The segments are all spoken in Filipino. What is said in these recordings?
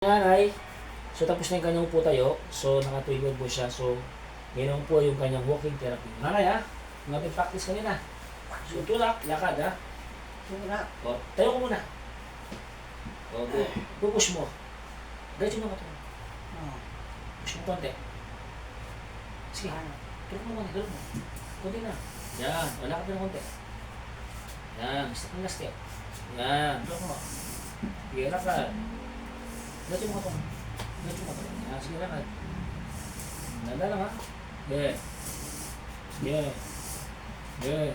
Nanay, so tapos na yung kanyang upo tayo. So nakatuyod po siya. So ganoon po yung kanyang walking therapy. Nanay ha, mga practice kanina. So tulak, lakad ha. Tulak. O, tayo ko muna. O, pupush mo. Diretso mo katawan. Oh. Push mo konti. Sige, Ano? tulak mo konti, tulak mo. Konti na. Yan, wala ka pa ng konti. Yan, step na step. Yan, tulak mo. Sige, lakad. Diretso mo katawan. Diretso mo katawan. Yan, sige, lakad. Nanda lang ha. Yeah. Yeah. Yeah.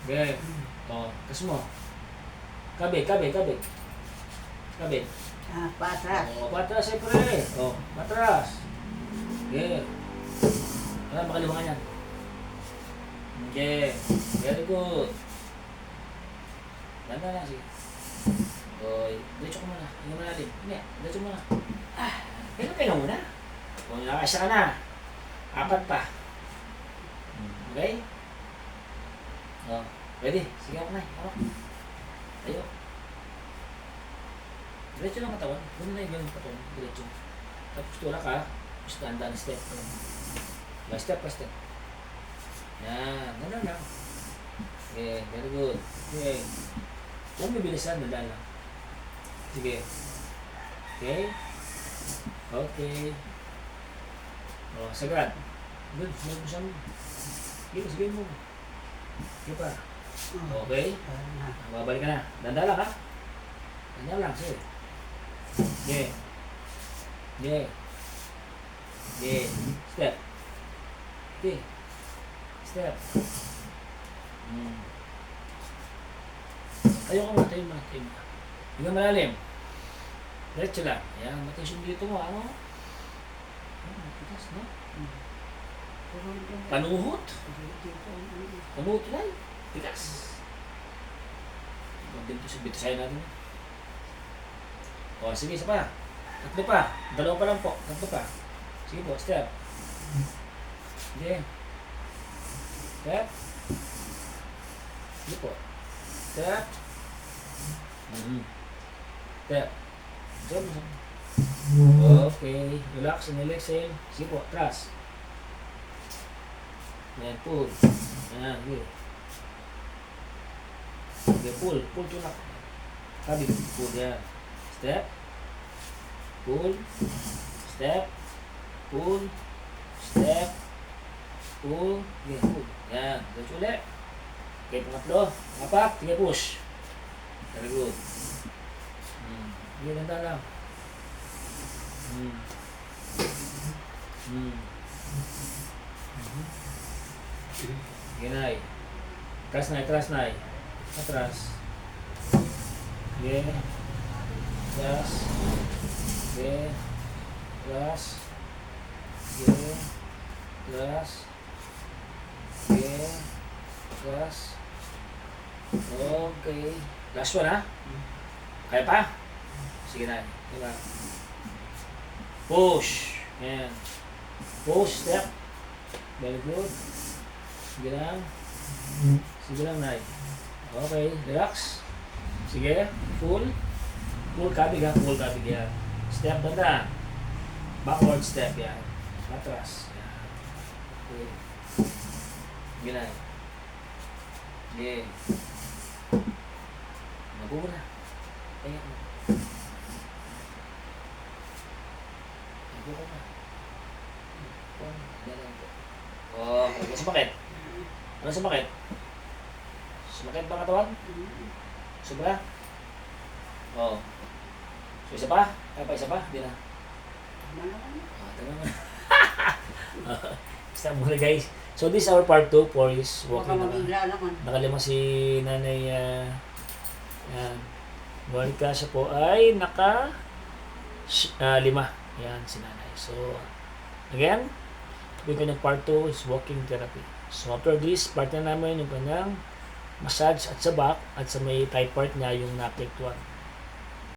Yeah. O, kas mo. Kabit. Kabit. Patras. O, patras siyempre. O, patras. Yeah. Wala, makalimangan yan. Okay. Very good. Ganda lang, sige. O, diretso ko muna. Hinga mo natin. Hindi, diretso muna. Pinga muna. O, nakasya ka na. 4 pa. Okay? O, pwede. Sige ako na. Hawak. Tayo. Diretso lang katawan. Gano'n na yung gano'n katawan. Diretso. Tapos tulak ka. Tapos dahan-dahan step. By step. Yan. Gano'n lang. Okay. Very good. Okay. Huwag may bilisan. Dahan lang. Sige. Okay. Okay. O, sagad. Good. Sinagusan mo. Sige mo. Sige pa. Okay. Babalik ka na. Dahan-dahan lang ha. Dahan lang. Sige. Yeah. Step. Okay. Step. Tayo ka muna. Hindi ka malalim. Diretso lang. Ayan. Matiis yung dito mo. Ano? Matigas, no? Panuhot. Panuhot lang. Tigas. Dito sa'yo natin. O, sige, isa pa. 3 pa. 2 pa lang po. 3 pa. Sige po, step. Okay. Step. Sige po. Step. Step. Step. Okay. Relax and exhale. Sige po, atras. Ayan, pull. Ayan, okay. Okay, pull. Pull tulak. Sabi, pull yan. Step. Pull. Step. Pull. Step. Pull. Okay, pull. Yan. Diretso ulit. Okay, pangatlo. 4. Sige, push. Very good. Sige, ganda lang. Sige, Nay. Atras, Nay. Atras. Sige. Atras. Sige. Atras. Sige. Atras. Sige. Atras. Okay. Last one ha? Kaya pa? Sige na. Diba? Push. Ayan. Push. Step. Very good. Sige lang. Sige lang, Nay. Okay. Relax. Sige. Full. Full kabig ha. Full kabig yan. Step banda. Backward step yan. Atras. Yan. Okay. Sige, Nay. Sige. Mabuo na. Ayan mo. Mabuo ka na. Oh, okay. Sumakit. Ano sumakit? Sumakit ba katawan? Sobra? Oh. So, isa pa? Kaya pa isa pa? Hindi na. Tama na. Stop muna guys. So this is our part 2 for his walking naman. Nakalima si Nanay yan. Monica siya po ay naka 5. Yan si Nanay. So again, yung kanyang part 2 is walking therapy. So after this, part na namin yung kanyang massage at sa back at sa may thigh part niya yung nakiktuan.